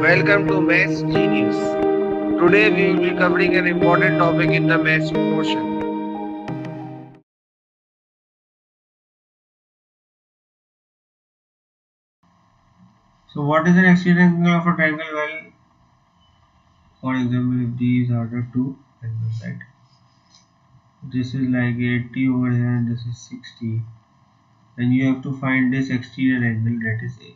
Welcome to Maths Genius. Today we will be covering an important topic in the maths portion. So what is an exterior angle of a triangle? Well, for example, if these are the two angles, right? This is like 80 over here and this is 60. And you have to find this exterior angle, that is A.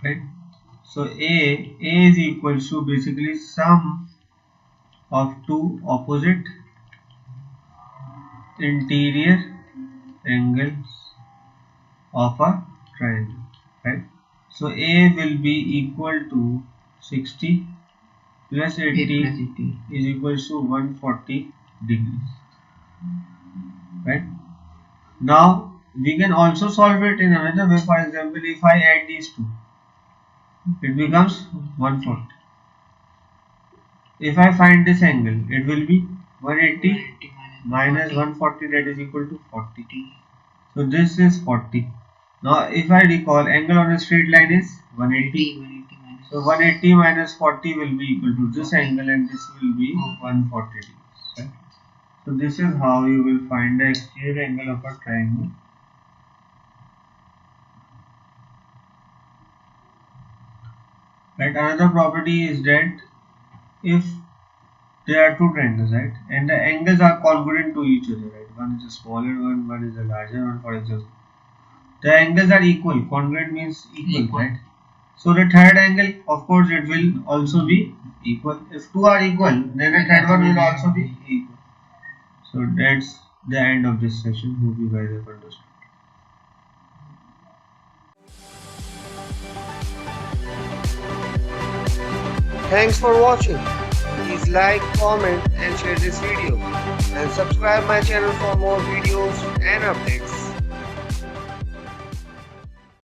Right? So A is equal to basically sum of two opposite interior angles of a triangle. Right? So A will be equal to 60 plus 80 is equal to 140 degrees. Right? Now we can also solve it in another way. For example, if I add these two, it becomes 140. If I find this angle, it will be 180 minus 140, that is equal to 40. So this is 40. Now if I recall, angle on a straight line is 180. So 180 minus 40 will be equal to this angle, and this will be 140 degrees. Right? So this is how you will find the exterior angle of a triangle. Right? Another property is that if there are two triangles, right, and the angles are congruent to each other, right, one is a smaller one, one is a larger one, for example, the angles are equal. Congruent means equal, right? So the third angle, of course, it will also be equal. If two are equal, then the third one will also be equal. So that's the end of this session. Hope you guys have understood. Thanks for watching. Please like, comment and share this video and subscribe my channel for more videos and updates.